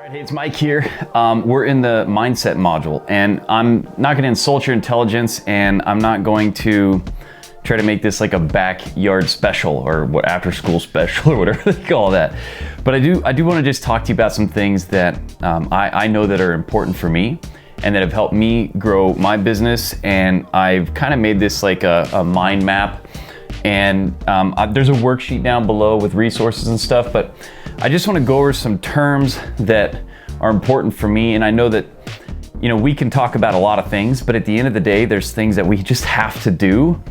Hey, it's Mike here. We're in the mindset module, and I'm not going to insult your intelligence, and I'm not going to try to make this like a backyard special or what after school special or whatever they call that. But I do want to just talk to you about some things that I know that are important for me and that have helped me grow my business. And I've kind of made this like a mind map. And there's a worksheet down below with resources and stuff, but I just want to go over some terms that are important for me. And I know that, we can talk about a lot of things, but at the end of the day, there's things that we just have to do.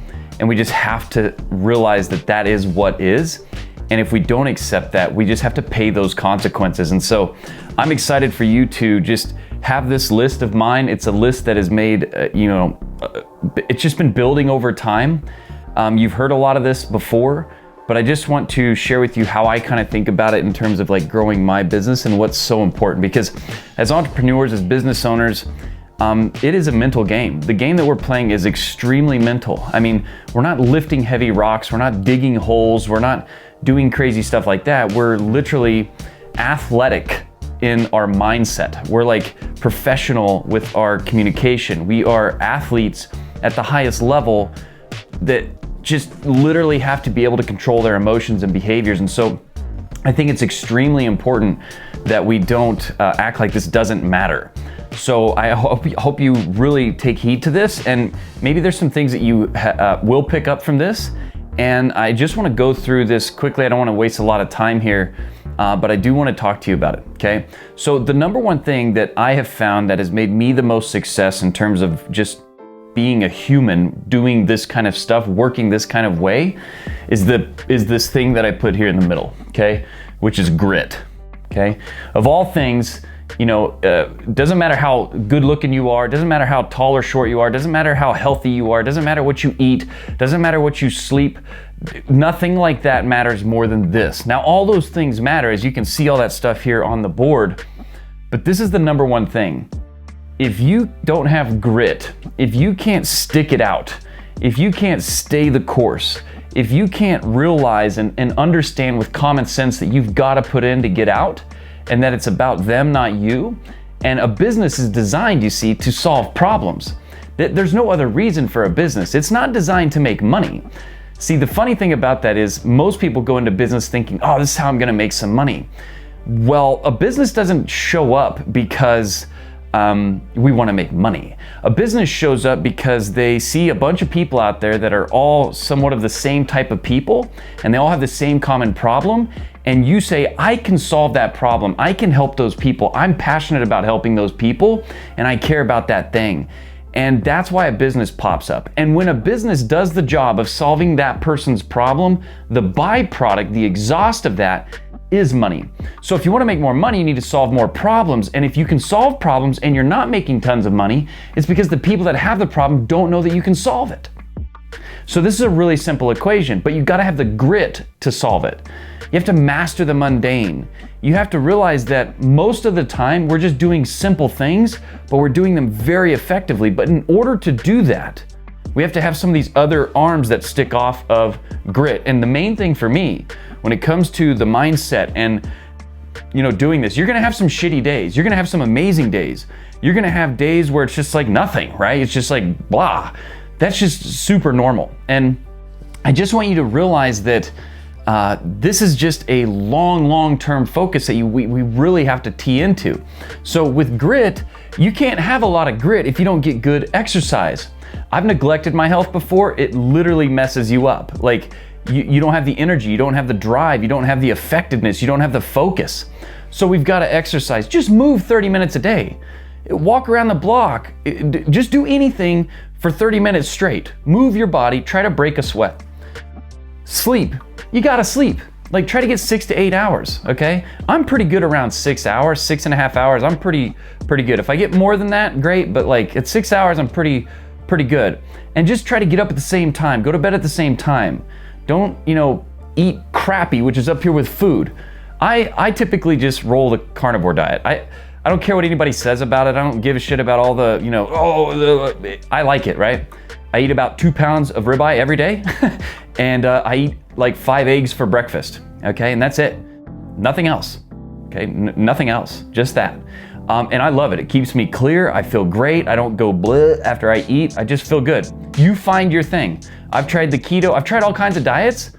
And we just have to realize that that is what is. And if we don't accept that, we just have to pay those consequences. And so I'm excited for you to just have this list of mine. It's a list that is made, it's just been building over time. You've heard a lot of this before, but I just want to share with you how I kind of think about it in terms of like growing my business and what's so important. Because as entrepreneurs, as business owners, it is a mental game. The game that we're playing is extremely mental. I mean, we're not lifting heavy rocks, we're not digging holes, we're not doing crazy stuff like that. We're literally athletic in our mindset. We're like professional with our communication. We are athletes at the highest level that just literally have to be able to control their emotions and behaviors. And so I think it's extremely important that we don't act like this doesn't matter. So I hope you really take heed to this, and maybe there's some things that you will pick up from this. And I just want to go through this quickly. I don't want to waste a lot of time here, but I do want to talk to you about it, okay? So the number one thing that I have found that has made me the most success in terms of just being a human, doing this kind of stuff, working this kind of way, is this thing that I put here in the middle, okay? Which is grit, okay? Of all things, doesn't matter how good looking you are, doesn't matter how tall or short you are, doesn't matter how healthy you are, doesn't matter what you eat, doesn't matter what you sleep, nothing like that matters more than this. Now, all those things matter, as you can see all that stuff here on the board, but this is the number one thing. If you don't have grit, if you can't stick it out, if you can't stay the course, if you can't realize and understand with common sense that you've got to put in to get out, and that it's about them, not you, and a business is designed, you see, to solve problems. There's no other reason for a business. It's not designed to make money. See, the funny thing about that is most people go into business thinking, oh, this is how I'm gonna make some money. Well, a business doesn't show up because we want to make money. A business shows up because they see a bunch of people out there that are all somewhat of the same type of people, and they all have the same common problem. And you say, I can solve that problem. I can help those people. I'm passionate about helping those people, and I care about that thing. And that's why a business pops up. And when a business does the job of solving that person's problem, the byproduct, the exhaust of that, is money. So if you want to make more money, you need to solve more problems. And if you can solve problems and you're not making tons of money, it's because the people that have the problem don't know that you can solve it. So this is a really simple equation, but you've got to have the grit to solve it. You have to master the mundane. You have to realize that most of the time we're just doing simple things, but we're doing them very effectively. But in order to do that, we have to have some of these other arms that stick off of grit. And the main thing for me, when it comes to the mindset and doing this, you're gonna have some shitty days. You're gonna have some amazing days. You're gonna have days where it's just like nothing, right? It's just like blah. That's just super normal. And I just want you to realize that this is just a long-term focus that we really have to tee into. So with grit, you can't have a lot of grit if you don't get good exercise. I've neglected my health before. It literally messes you up. Like you don't have the energy, you don't have the drive, you don't have the effectiveness, you don't have the focus. So we've got to exercise. Just move 30 minutes a day. Walk around the block. Just do anything for 30 minutes straight. Move your body, try to break a sweat. Sleep. You gotta sleep. Like try to get 6 to 8 hours, okay? I'm pretty good around 6 hours, 6.5 hours. I'm pretty good. If I get more than that, great, but like at 6 hours, I'm pretty good. And just try to get up at the same time, go to bed at the same time. Don't, eat crappy, which is up here with food. I typically just roll the carnivore diet. I don't care what anybody says about it. I don't give a shit about all the, I like it, right? I eat about 2 pounds of ribeye every day, and I eat like 5 eggs for breakfast, okay? And that's it, nothing else. Okay, nothing else, just that. And I love it. It keeps me clear. I feel great. I don't go bleh after I eat. I just feel good. You find your thing. I've tried the keto. I've tried all kinds of diets.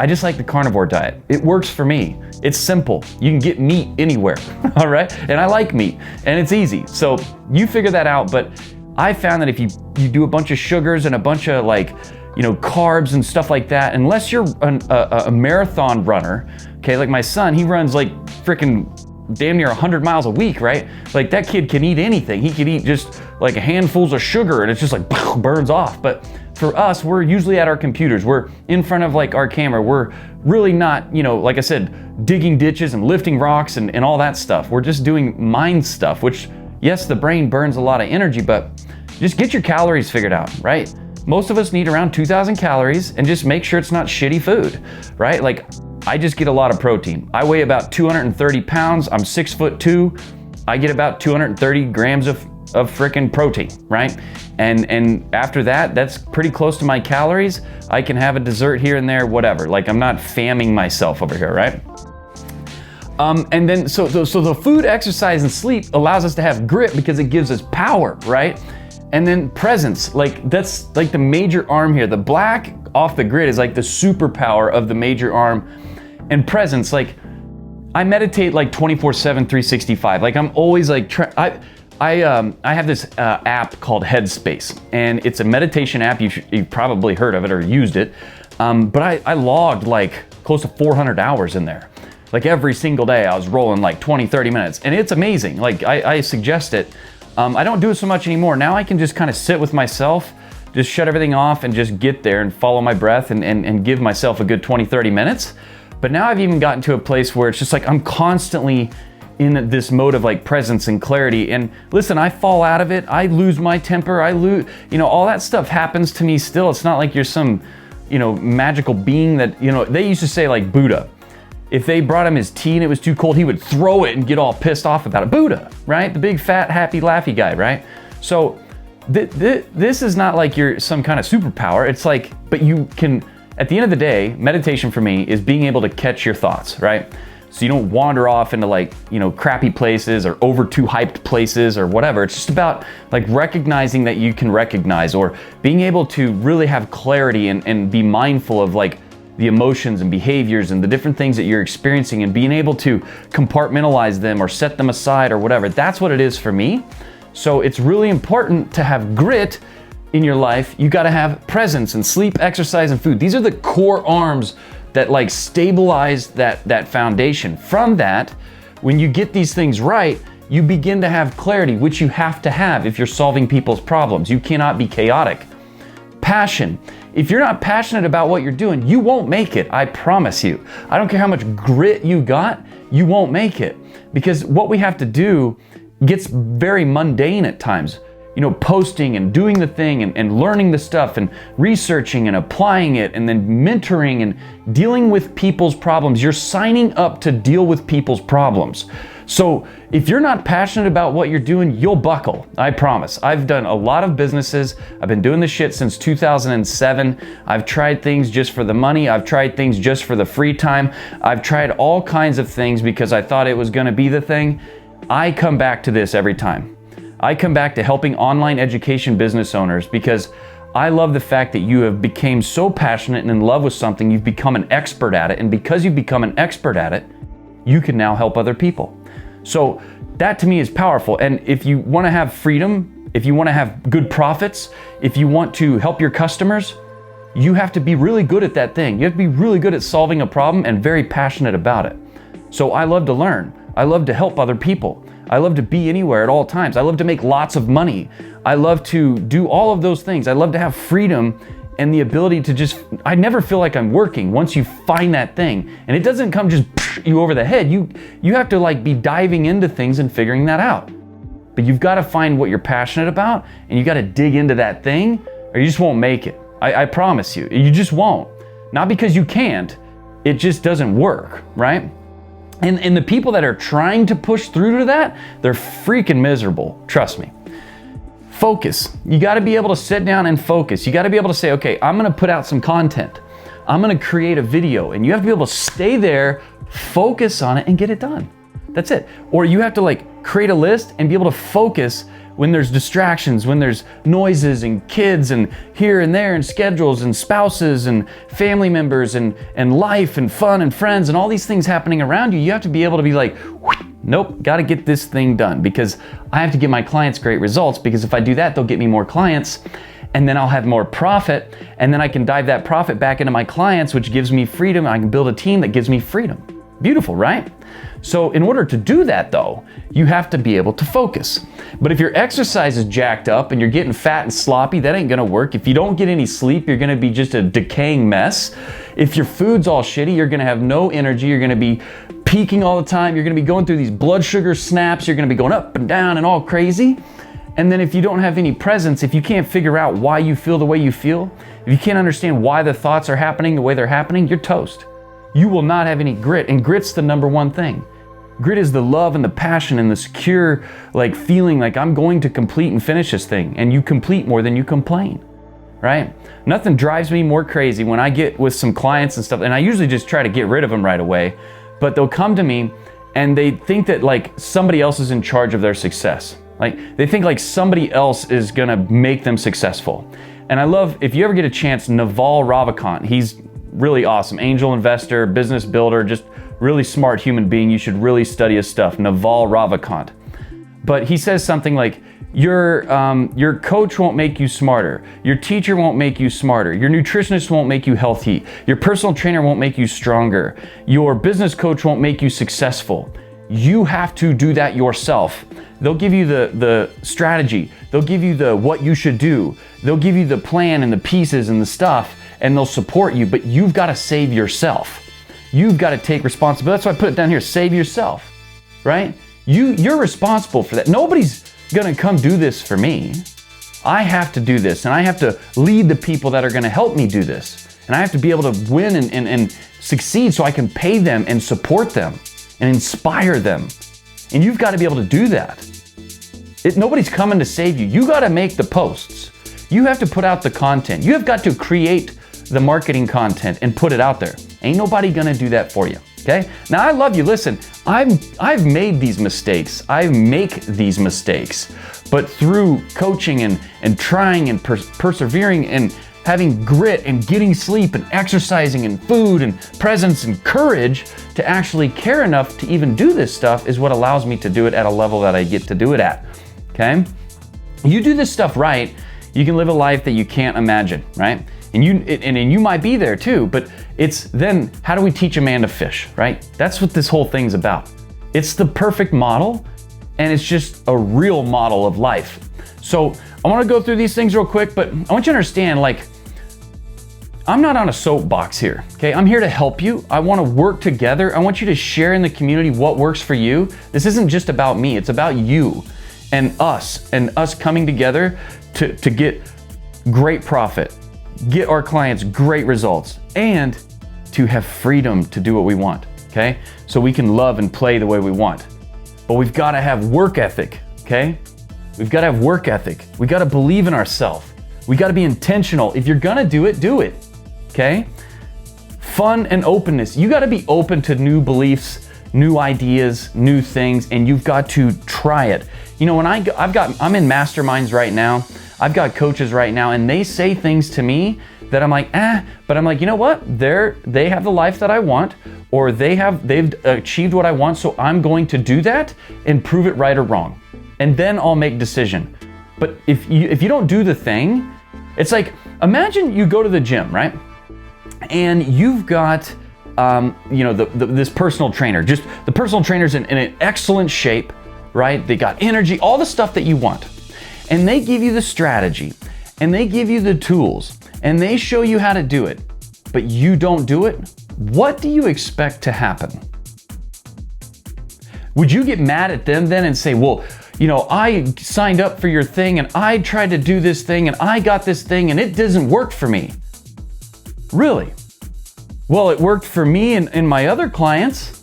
I just like the carnivore diet. It works for me. It's simple. You can get meat anywhere, all right? And I like meat, and it's easy. So you figure that out, but I found that if you do a bunch of sugars and a bunch of carbs and stuff like that, unless you're a marathon runner, okay, like my son, he runs like freaking damn near 100 miles a week, right? Like that kid can eat anything. He could eat just like handfuls of sugar and it's just like burns off. But for us, we're usually at our computers. We're in front of like our camera. We're really not, like I said, digging ditches and lifting rocks and all that stuff. We're just doing mind stuff, which yes, the brain burns a lot of energy, but just get your calories figured out, right? Most of us need around 2,000 calories and just make sure it's not shitty food, right? Like I just get a lot of protein. I weigh about 230 pounds. I'm 6'2". I get about 230 grams of frickin' protein, right? And after that, that's pretty close to my calories. I can have a dessert here and there, whatever. Like I'm not famming myself over here, right? And then, so the food, exercise, and sleep allows us to have grit because it gives us power, right? And then presence, like that's like the major arm here. The black off the grid is like the superpower of the major arm. And presence, like I meditate like 24/7, 365. Like I'm always like, I have this app called Headspace, and it's a meditation app. You've probably heard of it or used it. But I logged like close to 400 hours in there. Like every single day I was rolling like 20, 30 minutes, and it's amazing. Like I suggest it. I don't do it so much anymore. Now I can just kind of sit with myself, just shut everything off and just get there and follow my breath and give myself a good 20, 30 minutes. But now I've even gotten to a place where it's just like I'm constantly in this mode of like presence and clarity. And listen, I fall out of it. I lose my temper. I lose, all that stuff happens to me still. It's not like you're some, magical being that, they used to say like Buddha. If they brought him his tea and it was too cold, he would throw it and get all pissed off about it. Buddha, right? The big, fat, happy, laughy guy, right? So this is not like you're some kind of superpower. It's like, but you can, at the end of the day, meditation for me is being able to catch your thoughts, right? So you don't wander off into like, crappy places or over too hyped places or whatever. It's just about like recognizing that you can recognize, or being able to really have clarity and be mindful of like the emotions and behaviors and the different things that you're experiencing, and being able to compartmentalize them or set them aside or whatever. That's what it is for me. So it's really important to have grit in your life. You got to have presence and sleep, exercise, and food. These are the core arms that like stabilize that foundation. From that, when you get these things right, you begin to have clarity, which you have to have if you're solving people's problems. You cannot be chaotic. Passion. If you're not passionate about what you're doing, you won't make it. I promise you. I don't care how much grit you got, you won't make it. Because what we have to do gets very mundane at times. Posting and doing the thing and learning the stuff and researching and applying it and then mentoring and dealing with people's problems. You're signing up to deal with people's problems. So if you're not passionate about what you're doing, you'll buckle. I promise. I've done a lot of businesses. I've been doing this shit since 2007. I've tried things just for the money. I've tried things just for the free time. I've tried all kinds of things because I thought it was going to be the thing. I come back to this every time. I come back to helping online education business owners because I love the fact that you have become so passionate and in love with something, you've become an expert at it. And because you've become an expert at it, you can now help other people. So that to me is powerful. And if you want to have freedom, if you want to have good profits, if you want to help your customers, you have to be really good at that thing. You have to be really good at solving a problem and very passionate about it. So I love to learn. I love to help other people. I love to be anywhere at all times. I love to make lots of money. I love to do all of those things. I love to have freedom and the ability to just, I never feel like I'm working once you find that thing. And it doesn't come just you over the head. You have to like be diving into things and figuring that out. But you've got to find what you're passionate about, and you got to dig into that thing, or you just won't make it. I promise you, you just won't. Not because you can't, it just doesn't work, right? And the people that are trying to push through to that, they're freaking miserable. Trust me. Focus. You got to be able to sit down and focus. You got to be able to say, okay, I'm going to put out some content. I'm going to create a video, and you have to be able to stay there, focus on it, and get it done. That's it. Or you have to like create a list and be able to focus when there's distractions, when there's noises and kids and here and there and schedules and spouses and family members and life and fun and friends and all these things happening around you. You have to be able to be like, nope, got to get this thing done because I have to get my clients great results, because if I do that, they'll get me more clients and then I'll have more profit, and then I can dive that profit back into my clients, which gives me freedom. I can build a team that gives me freedom. Beautiful, right? So in order to do that though, you have to be able to focus. But if your exercise is jacked up and you're getting fat and sloppy, that ain't gonna work. If you don't get any sleep, you're gonna be just a decaying mess. If your food's all shitty, you're gonna have no energy. You're gonna be peaking all the time. You're gonna be going through these blood sugar snaps. You're gonna be going up and down and all crazy. And then if you don't have any presence, if you can't figure out why you feel the way you feel, if you can't understand why the thoughts are happening the way they're happening, you're toast. You will not have any grit, and grit's the number one thing. Grit is the love and the passion and the secure like feeling like I'm going to complete and finish this thing, and you complete more than you complain, right? Nothing drives me more crazy when I get with some clients and stuff, and I usually just try to get rid of them right away, but they'll come to me and they think that like somebody else is in charge of their success. Like they think like somebody else is gonna make them successful. And I love, if you ever get a chance, Naval Ravikant, he's really awesome. Angel investor, business builder, just really smart human being. You should really study his stuff, Naval Ravikant. But he says something like, your coach won't make you smarter. Your teacher won't make you smarter. Your nutritionist won't make you healthy. Your personal trainer won't make you stronger. Your business coach won't make you successful. You have to do that yourself. They'll give you the strategy. They'll give you the what you should do. They'll give you the plan and the pieces and the stuff, and they'll support you, but you've got to save yourself. You've got to take responsibility. That's why I put it down here, save yourself, right? You're responsible for that. Nobody's gonna come do this for me. I have to do this, and I have to lead the people that are gonna help me do this. And I have to be able to win and succeed so I can pay them and support them and inspire them. And you've got to be able to do that. Nobody's coming to save you. You got to make the posts. You have to put out the content. You have got to create the marketing content and put it out there. Ain't nobody gonna do that for you, okay? Now I love you, listen, I've made these mistakes. I make these mistakes, but through coaching and trying and persevering and having grit and getting sleep and exercising and food and presence and courage to actually care enough to even do this stuff is what allows me to do it at a level that I get to do it at, okay? You do this stuff right, you can live a life that you can't imagine, right? And you might be there too, but it's then how do we teach a man to fish, right? That's what this whole thing's about. It's the perfect model, and it's just a real model of life. So I want to go through these things real quick, but I want you to understand, like, I'm not on a soapbox here, okay? I'm here to help you. I want to work together. I want you to share in the community what works for you. This isn't just about me, it's about you and us coming together to get great profit, get our clients great results, and to have freedom to do what we want, okay? So we can love and play the way we want. But we've got to have work ethic, okay? We've got to have work ethic. We got to believe in ourselves. We got to be intentional. If you're gonna do it, okay? Fun and openness. You got to be open to new beliefs, new ideas, new things, and you've got to try it. You know, when I'm in masterminds right now, I've got coaches right now, and they say things to me that I'm like, but I'm like, you know what? They have the life that I want, or they've achieved what I want, so I'm going to do that and prove it right or wrong. And then I'll make decision. But if you don't do the thing, it's like, imagine you go to the gym, right? And you've got, this personal trainer, just the personal trainer's in an excellent shape, right? They got energy, all the stuff that you want. And they give you the strategy, and they give you the tools, and they show you how to do it, but you don't do it. What do you expect to happen? Would you get mad at them then and say, well, I signed up for your thing, and I tried to do this thing, and I got this thing, and it doesn't work for me? Really? Well, it worked for me and my other clients.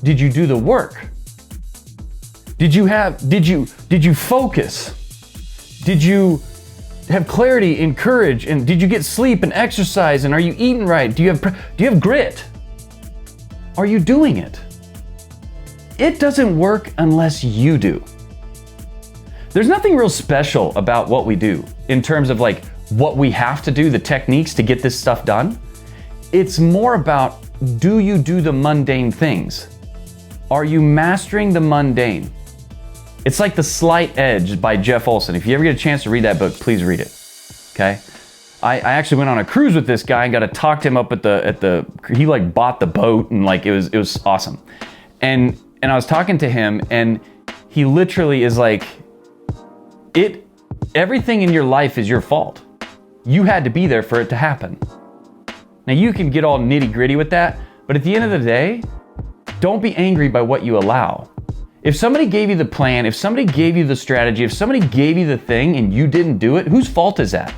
Did you do the work? Did you focus? Did you have clarity and courage? And did you get sleep and exercise? And are you eating right? Do you have grit? Are you doing it? it doesn't work unless you do. There's nothing real special about what we do in terms of like what we have to do, the techniques to get this stuff done. It's more about, do you do the mundane things? Are you mastering the mundane? It's like The Slight Edge by Jeff Olson. If you ever get a chance to read that book, please read it, okay? I actually went on a cruise with this guy and got to talk to him up he like bought the boat, and like it was awesome. And I was talking to him, and he literally is like, everything in your life is your fault. You had to be there for it to happen. Now you can get all nitty gritty with that, but at the end of the day, don't be angry by what you allow. If somebody gave you the plan, if somebody gave you the strategy, if somebody gave you the thing and you didn't do it, whose fault is that?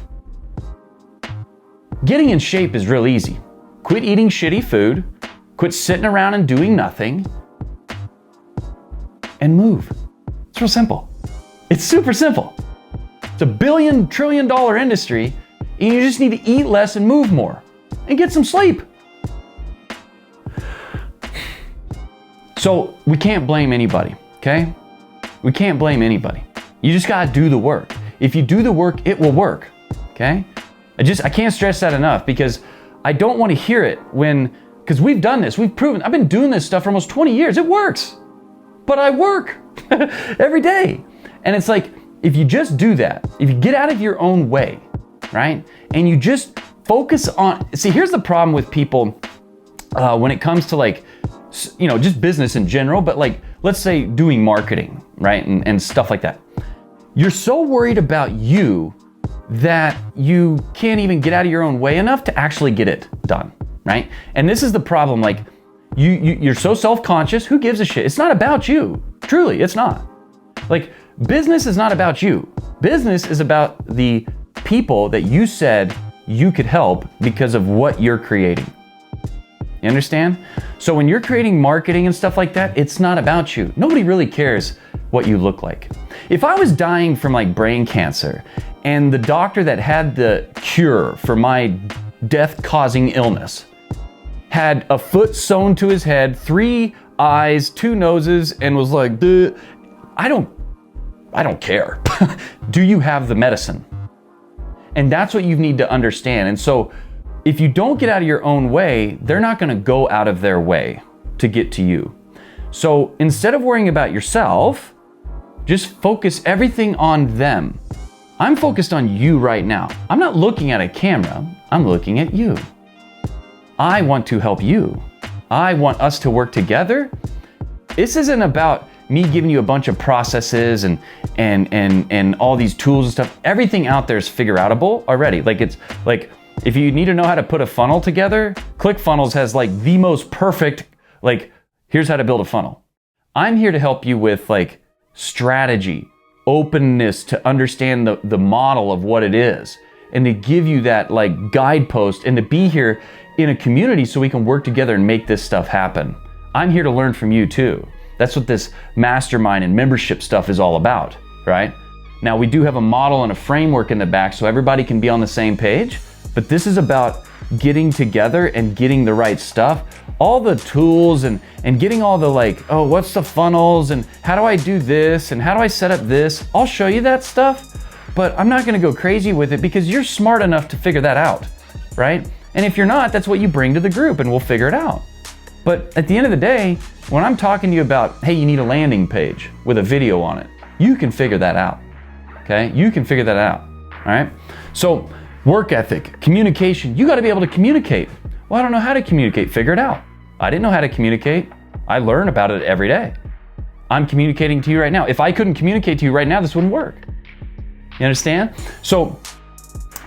Getting in shape is real easy. Quit eating shitty food, quit sitting around and doing nothing, and move. It's real simple. It's super simple. It's $1 billion, trillion industry, and you just need to eat less and move more and get some sleep. So we can't blame anybody, okay? We can't blame anybody. You just gotta do the work. If you do the work, it will work, okay? I can't stress that enough, because I don't want to hear it because we've done this, we've proven, I've been doing this stuff for almost 20 years, it works. But I work every day. And it's like, if you just do that, if you get out of your own way, right? And you just focus on, see, here's the problem with people when it comes to like, you know, just business in general, but like, let's say doing marketing, right? And stuff like that. You're so worried about you that you can't even get out of your own way enough to actually get it done, right? And this is the problem, like, you're so self-conscious, who gives a shit? It's not about you. Truly, it's not. Like, business is not about you. Business is about the people that you said you could help because of what you're creating. You understand? So when you're creating marketing and stuff like that, it's not about you. Nobody really cares what you look like. If I was dying from like brain cancer and the doctor that had the cure for my death-causing illness had a foot sewn to his head, 3 eyes, 2 noses, and was like, duh, I don't care. Do you have the medicine? And that's what you need to understand. And so if you don't get out of your own way, they're not going to go out of their way to get to you. So instead of worrying about yourself, just focus everything on them. I'm focused on you right now. I'm not looking at a camera. I'm looking at you. I want to help you. I want us to work together. This isn't about me giving you a bunch of processes and all these tools and stuff. Everything out there is figure-outable already. Like, it's like, if you need to know how to put a funnel together, ClickFunnels has like the most perfect, like, here's how to build a funnel. I'm here to help you with like strategy, openness to understand the model of what it is, and to give you that like guidepost, and to be here in a community so we can work together and make this stuff happen. I'm here to learn from you too. That's what this mastermind and membership stuff is all about, right? Now, we do have a model and a framework in the back so everybody can be on the same page, but this is about getting together and getting the right stuff, all the tools and getting all the like, oh, what's the funnels and how do I do this and how do I set up this? I'll show you that stuff, but I'm not gonna go crazy with it because you're smart enough to figure that out, right? And if you're not, that's what you bring to the group and we'll figure it out. But at the end of the day, when I'm talking to you about, hey, you need a landing page with a video on it, you can figure that out, okay? You can figure that out, all right? So work ethic, communication, you gotta be able to communicate. Well, I don't know how to communicate, figure it out. I didn't know how to communicate. I learn about it every day. I'm communicating to you right now. If I couldn't communicate to you right now, this wouldn't work. You understand? So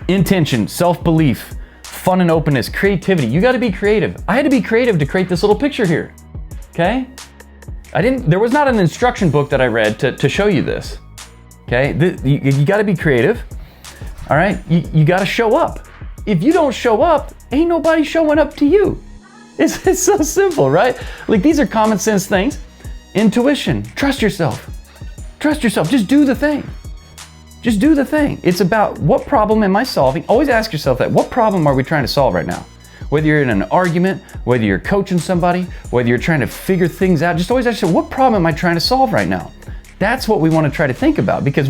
intention, self-belief, fun and openness, creativity. You got to be creative. I had to be creative to create this little picture here. Okay? There was not an instruction book that I read to show you this. Okay? You got to be creative. All right? You got to show up. If you don't show up, ain't nobody showing up to you. It's so simple, right? Like, these are common sense things. Intuition. Trust yourself. Trust yourself. Just do the thing. Just do the thing. It's about, what problem am I solving? Always ask yourself that. What problem are we trying to solve right now? whether you're in an argument, whether you're coaching somebody, whether you're trying to figure things out, just always ask yourself, what problem am I trying to solve right now? That's what we want to try to think about, because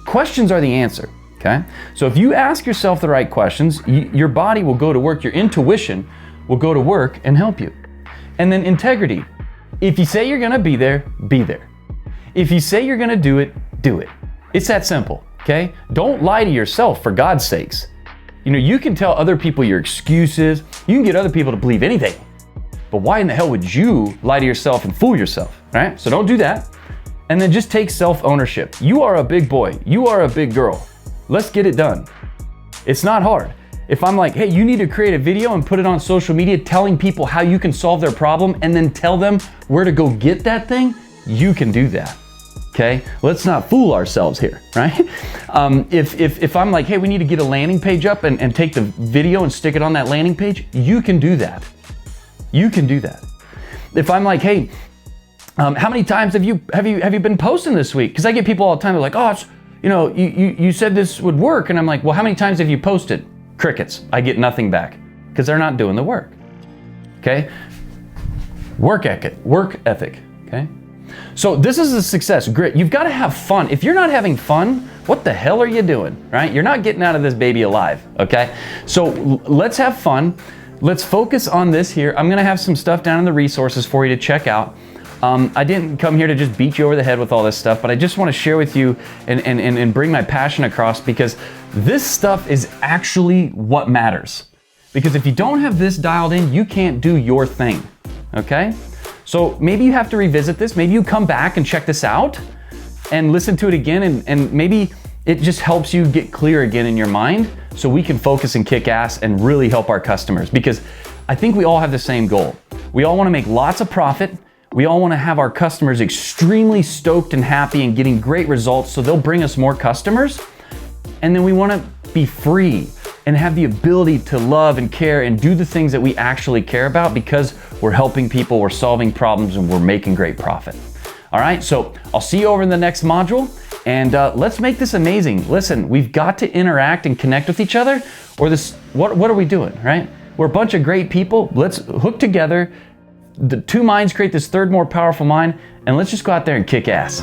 questions are the answer, okay? So if you ask yourself the right questions, your body will go to work, your intuition will go to work and help you. And then integrity. If you say you're gonna be there, be there. If you say you're gonna do it, do it. It's that simple, okay? Don't lie to yourself, for God's sakes. You know, you can tell other people your excuses, you can get other people to believe anything, but why in the hell would you lie to yourself and fool yourself, right? So don't do that. And then just take self-ownership. You are a big boy, you are a big girl. Let's get it done. It's not hard. If I'm like, hey, you need to create a video and put it on social media telling people how you can solve their problem and then tell them where to go get that thing, you can do that. Okay, let's not fool ourselves here, right? If I'm like, hey, we need to get a landing page up and take the video and stick it on that landing page, you can do that. You can do that. If I'm like, hey, how many times have you been posting this week? Because I get people all the time, they're like, oh, you said this would work, and I'm like, well, how many times have you posted? Crickets. I get nothing back because they're not doing the work. Okay, work ethic. Okay. So this is a success, grit. You've got to have fun. If you're not having fun, what the hell are you doing, right? You're not getting out of this baby alive, okay? So let's have fun. Let's focus on this here. I'm gonna have some stuff down in the resources for you to check out. I didn't come here to just beat you over the head with all this stuff, but I just want to share with you and bring my passion across, because this stuff is actually what matters. Because if you don't have this dialed in, you can't do your thing, okay? So maybe you have to revisit this. Maybe you come back and check this out and listen to it again, and maybe it just helps you get clear again in your mind so we can focus and kick ass and really help our customers. Because I think we all have the same goal. We all want to make lots of profit. We all want to have our customers extremely stoked and happy and getting great results so they'll bring us more customers. And then we want to be free and have the ability to love and care and do the things that we actually care about, because we're helping people, we're solving problems, and we're making great profit. All right, so I'll see you over in the next module, and let's make this amazing. Listen, we've got to interact and connect with each other, or what are we doing, right? We're a bunch of great people. Let's hook together. The two minds create this third, more powerful mind, and let's just go out there and kick ass.